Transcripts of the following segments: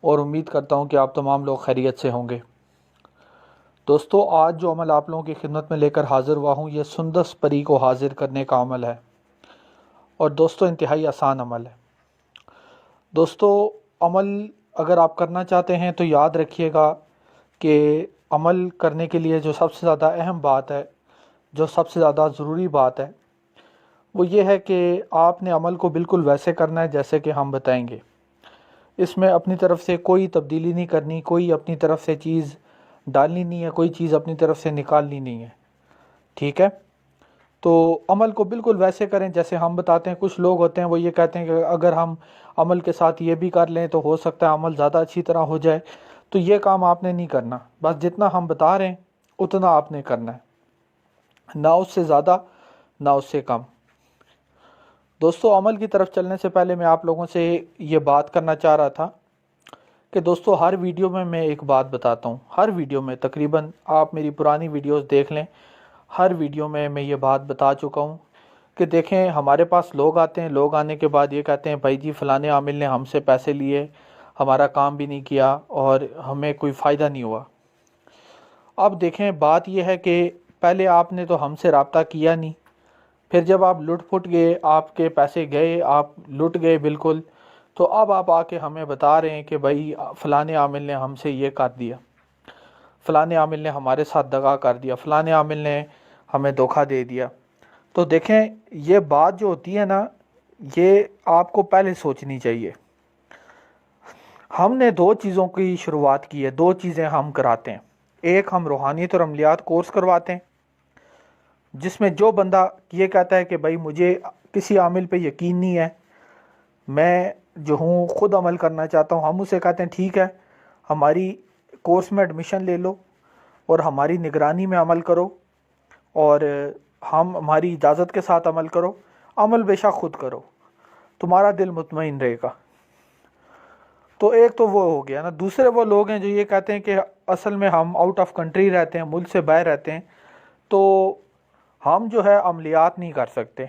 اور امید کرتا ہوں کہ آپ تمام لوگ خیریت سے ہوں گے۔ دوستو، آج جو عمل آپ لوگوں کی خدمت میں لے کر حاضر ہوا ہوں، یہ سندس پری کو حاضر کرنے کا عمل ہے، اور دوستو انتہائی آسان عمل ہے۔ دوستو، عمل اگر آپ کرنا چاہتے ہیں تو یاد رکھیے گا کہ عمل کرنے کے لیے جو سب سے زیادہ اہم بات ہے، جو سب سے زیادہ ضروری بات ہے، وہ یہ ہے کہ آپ نے عمل کو بالکل ویسے کرنا ہے جیسے کہ ہم بتائیں گے۔ اس میں اپنی طرف سے کوئی تبدیلی نہیں کرنی، کوئی اپنی طرف سے چیز ڈالنی نہیں ہے، کوئی چیز اپنی طرف سے نکالنی نہیں ہے، ٹھیک ہے؟ تو عمل کو بالکل ویسے کریں جیسے ہم بتاتے ہیں۔ کچھ لوگ ہوتے ہیں وہ یہ کہتے ہیں کہ اگر ہم عمل کے ساتھ یہ بھی کر لیں تو ہو سکتا ہے عمل زیادہ اچھی طرح ہو جائے، تو یہ کام آپ نے نہیں کرنا۔ بس جتنا ہم بتا رہے ہیں اتنا آپ نے کرنا ہے، نہ اس سے زیادہ نہ اس سے کم۔ دوستو، عمل کی طرف چلنے سے پہلے میں آپ لوگوں سے یہ بات کرنا چاہ رہا تھا کہ دوستو ہر ویڈیو میں ایک بات بتاتا ہوں، ہر ویڈیو میں تقریباً آپ میری پرانی ویڈیوز دیکھ لیں، ہر ویڈیو میں یہ بات بتا چکا ہوں کہ دیکھیں ہمارے پاس لوگ آتے ہیں، لوگ آنے کے بعد یہ کہتے ہیں بھائی جی فلانے عامل نے ہم سے پیسے لیے، ہمارا کام بھی نہیں کیا اور ہمیں کوئی فائدہ نہیں ہوا۔ اب دیکھیں بات یہ ہے کہ پہلے آپ نے تو ہم سے رابطہ کیا نہیں، پھر جب آپ لٹ پھٹ گئے، آپ کے پیسے گئے، آپ لٹ گئے بالکل، تو اب آپ آ کے ہمیں بتا رہے ہیں کہ بھائی فلانے عامل نے ہم سے یہ کر دیا، فلانے عامل نے ہمارے ساتھ دغا کر دیا، فلانے عامل نے ہمیں دھوکہ دے دیا۔ تو دیکھیں یہ بات جو ہوتی ہے نا، یہ آپ کو پہلے سوچنی چاہیے۔ ہم نے دو چیزوں کی شروعات کی ہے، دو چیزیں ہم کراتے ہیں۔ ایک، ہم روحانیت اور عملیات کورس کرواتے ہیں، جس میں جو بندہ یہ کہتا ہے کہ بھائی مجھے کسی عامل پہ یقین نہیں ہے، میں جو ہوں خود عمل کرنا چاہتا ہوں، ہم اسے کہتے ہیں ٹھیک ہے ہماری کورس میں ایڈمیشن لے لو اور ہماری نگرانی میں عمل کرو، اور ہماری اجازت کے ساتھ عمل کرو، عمل بے شک خود کرو، تمہارا دل مطمئن رہے گا۔ تو ایک تو وہ ہو گیا نا۔ دوسرے وہ لوگ ہیں جو یہ کہتے ہیں کہ اصل میں ہم آؤٹ آف کنٹری رہتے ہیں، ملک سے باہر رہتے ہیں، تو ہم جو ہے عملیات نہیں کر سکتے،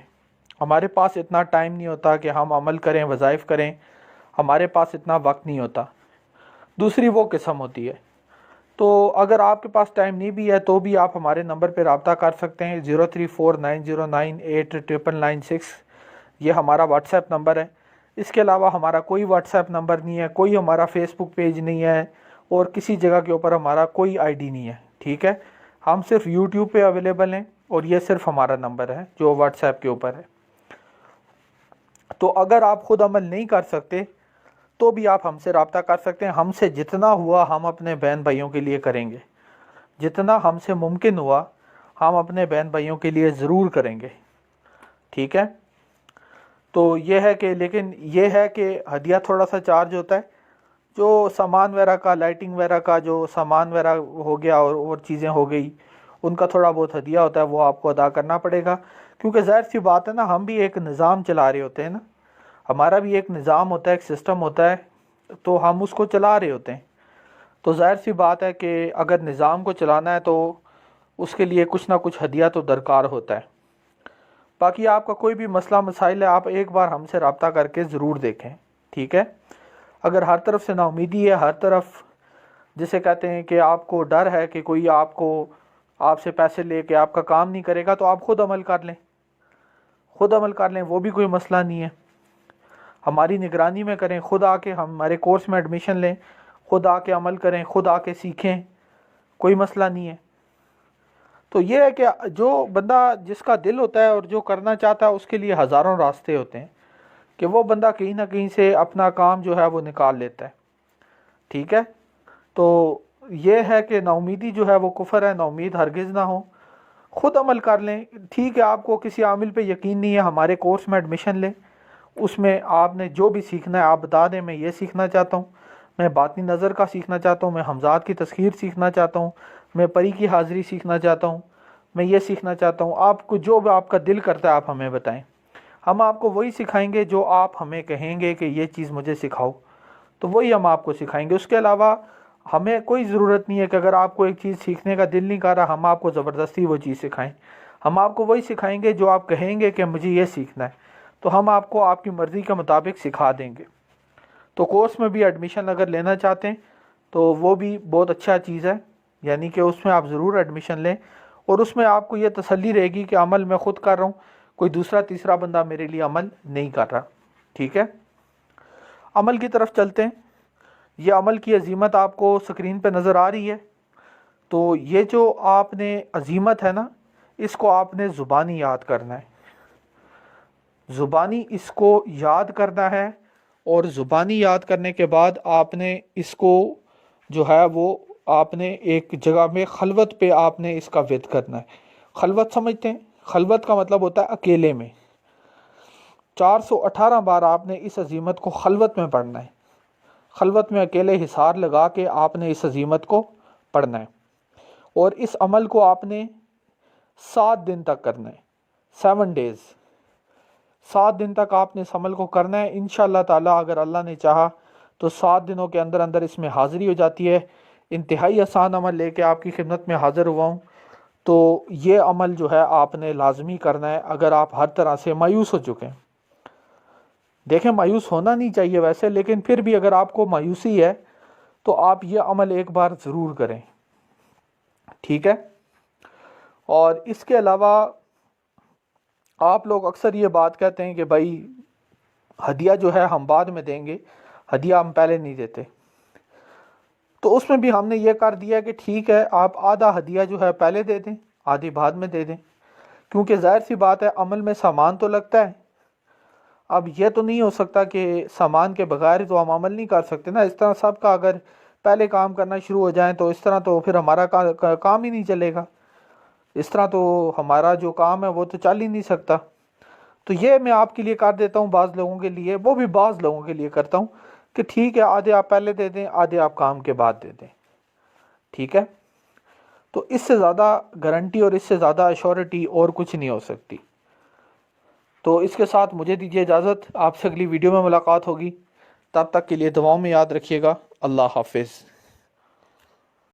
ہمارے پاس اتنا ٹائم نہیں ہوتا کہ ہم عمل کریں، وظائف کریں، ہمارے پاس اتنا وقت نہیں ہوتا۔ دوسری وہ قسم ہوتی ہے۔ تو اگر آپ کے پاس ٹائم نہیں بھی ہے تو بھی آپ ہمارے نمبر پہ رابطہ کر سکتے ہیں، 0349098996، یہ ہمارا واٹس ایپ نمبر ہے۔ اس کے علاوہ ہمارا کوئی واٹس ایپ نمبر نہیں ہے، کوئی ہمارا فیس بک پیج نہیں ہے، اور کسی جگہ کے اوپر ہمارا کوئی آئی ڈی نہیں ہے، ٹھیک ہے؟ ہم صرف یوٹیوب پہ اویلیبل ہیں، اور یہ صرف ہمارا نمبر ہے جو واٹس ایپ کے اوپر ہے۔ تو اگر آپ خود عمل نہیں کر سکتے تو بھی آپ ہم سے رابطہ کر سکتے ہیں۔ ہم سے جتنا ہوا ہم اپنے بہن بھائیوں کے لیے کریں گے، جتنا ہم سے ممکن ہوا ہم اپنے بہن بھائیوں کے لیے ضرور کریں گے، ٹھیک ہے؟ تو یہ ہے کہ لیکن یہ ہے کہ ہدیہ تھوڑا سا چارج ہوتا ہے، جو سامان وغیرہ کا، لائٹنگ وغیرہ کا جو سامان وغیرہ ہو گیا اور چیزیں ہو گئی، ان کا تھوڑا بہت ہدیہ ہوتا ہے، وہ آپ کو ادا کرنا پڑے گا، کیونکہ ظاہر سی بات ہے نا، ہم بھی ایک نظام چلا رہے ہوتے ہیں نا، ہمارا بھی ایک نظام ہوتا ہے، ایک سسٹم ہوتا ہے، تو ہم اس کو چلا رہے ہوتے ہیں۔ تو ظاہر سی بات ہے کہ اگر نظام کو چلانا ہے تو اس کے لیے کچھ نہ کچھ ہدیہ تو درکار ہوتا ہے۔ باقی آپ کا کوئی بھی مسئلہ مسائل ہے، آپ ایک بار ہم سے رابطہ کر کے ضرور دیکھیں، ٹھیک ہے؟ اگر ہر طرف سے نا امیدی ہے، ہر طرف جسے کہتے ہیں کہ آپ کو ڈر ہے کہ کوئی آپ سے پیسے لے کے آپ کا کام نہیں کرے گا، تو آپ خود عمل کر لیں، خود عمل کر لیں، وہ بھی کوئی مسئلہ نہیں ہے۔ ہماری نگرانی میں کریں، خود آ کے ہمارے کورس میں ایڈمیشن لیں، خود آ کے عمل کریں، خود آ کے سیکھیں، کوئی مسئلہ نہیں ہے۔ تو یہ ہے کہ جو بندہ جس کا دل ہوتا ہے اور جو کرنا چاہتا ہے، اس کے لیے ہزاروں راستے ہوتے ہیں کہ وہ بندہ کہیں نہ کہیں سے اپنا کام جو ہے وہ نکال لیتا ہے، ٹھیک ہے؟ تو یہ ہے کہ نا امیدی جو ہے وہ کفر ہے، نا امید ہرگز نہ ہو، خود عمل کر لیں، ٹھیک ہے؟ آپ کو کسی عامل پہ یقین نہیں ہے، ہمارے کورس میں ایڈمیشن لیں، اس میں آپ نے جو بھی سیکھنا ہے آپ بتا دیں، میں یہ سیکھنا چاہتا ہوں، میں باطنی نظر کا سیکھنا چاہتا ہوں، میں حمزات کی تسخیر سیکھنا چاہتا ہوں، میں پری کی حاضری سیکھنا چاہتا ہوں، میں یہ سیکھنا چاہتا ہوں۔ آپ کو جو بھی آپ کا دل کرتا ہے آپ ہمیں بتائیں، ہم آپ کو وہی سکھائیں گے جو آپ ہمیں کہیں گے کہ یہ چیز مجھے سکھاؤ، تو وہی ہم آپ کو سکھائیں گے۔ اس کے علاوہ ہمیں کوئی ضرورت نہیں ہے کہ اگر آپ کو ایک چیز سیکھنے کا دل نہیں کر رہا ہم آپ کو زبردستی وہ چیز سکھائیں، ہم آپ کو وہی سکھائیں گے جو آپ کہیں گے کہ مجھے یہ سیکھنا ہے، تو ہم آپ کو آپ کی مرضی کے مطابق سکھا دیں گے۔ تو کورس میں بھی ایڈمیشن اگر لینا چاہتے ہیں تو وہ بھی بہت اچھا چیز ہے، یعنی کہ اس میں آپ ضرور ایڈمیشن لیں، اور اس میں آپ کو یہ تسلی رہے گی کہ عمل میں خود کر رہا ہوں، کوئی دوسرا تیسرا بندہ میرے لیے عمل نہیں کر رہا. ٹھیک ہے، عمل کی طرف چلتے ہیں. یہ عمل کی عظیمت آپ کو سکرین پہ نظر آ رہی ہے. تو یہ جو آپ نے عظیمت ہے نا، اس کو آپ نے زبانی یاد کرنا ہے. زبانی اس کو یاد کرنا ہے، اور زبانی یاد کرنے کے بعد آپ نے اس کو جو ہے وہ آپ نے ایک جگہ میں خلوت پہ آپ نے اس کا ورد کرنا ہے. خلوت سمجھتے ہیں؟ خلوت کا مطلب ہوتا ہے اکیلے میں. 418 بار آپ نے اس عظیمت کو خلوت میں پڑھنا ہے. خلوت میں اکیلے حصار لگا کے آپ نے اس عظیمت کو پڑھنا ہے. اور اس عمل کو آپ نے 7 دن تک کرنا ہے. 7 days. 7 دن تک آپ نے اس عمل کو کرنا ہے. انشاءاللہ تعالی اگر اللہ نے چاہا تو 7 دنوں کے اندر اندر اس میں حاضری ہو جاتی ہے. انتہائی آسان عمل لے کے آپ کی خدمت میں حاضر ہوا ہوں. تو یہ عمل جو ہے آپ نے لازمی کرنا ہے اگر آپ ہر طرح سے مایوس ہو چکے ہیں. دیکھیں، مایوس ہونا نہیں چاہیے ویسے، لیکن پھر بھی اگر آپ کو مایوسی ہے تو آپ یہ عمل ایک بار ضرور کریں. ٹھیک ہے. اور اس کے علاوہ آپ لوگ اکثر یہ بات کہتے ہیں کہ بھائی ہدیہ جو ہے ہم بعد میں دیں گے، ہدیہ ہم پہلے نہیں دیتے. تو اس میں بھی ہم نے یہ کر دیا کہ ٹھیک ہے، آپ آدھا ہدیہ جو ہے پہلے دے دیں، آدھی بعد میں دے دیں، کیونکہ ظاہر سی بات ہے عمل میں سامان تو لگتا ہے. اب یہ تو نہیں ہو سکتا کہ سامان کے بغیر تو ہم عمل نہیں کر سکتے نا. اس طرح سب کا اگر پہلے کام کرنا شروع ہو جائیں تو اس طرح تو پھر ہمارا کام ہی نہیں چلے گا. اس طرح تو ہمارا جو کام ہے وہ تو چل ہی نہیں سکتا. تو یہ میں آپ کے لیے کر دیتا ہوں، بعض لوگوں کے لیے، وہ بھی بعض لوگوں کے لیے کرتا ہوں کہ ٹھیک ہے آدھے آپ پہلے دے دیں، آدھے آپ کام کے بعد دے دیں. ٹھیک ہے. تو اس سے زیادہ گارنٹی اور اس سے زیادہ ایشورٹی اور کچھ نہیں ہو سکتی. تو اس کے ساتھ مجھے دیجیے اجازت، آپ سے اگلی ویڈیو میں ملاقات ہوگی. تب تک کے لیے دعاؤں میں یاد رکھیے گا. اللہ حافظ.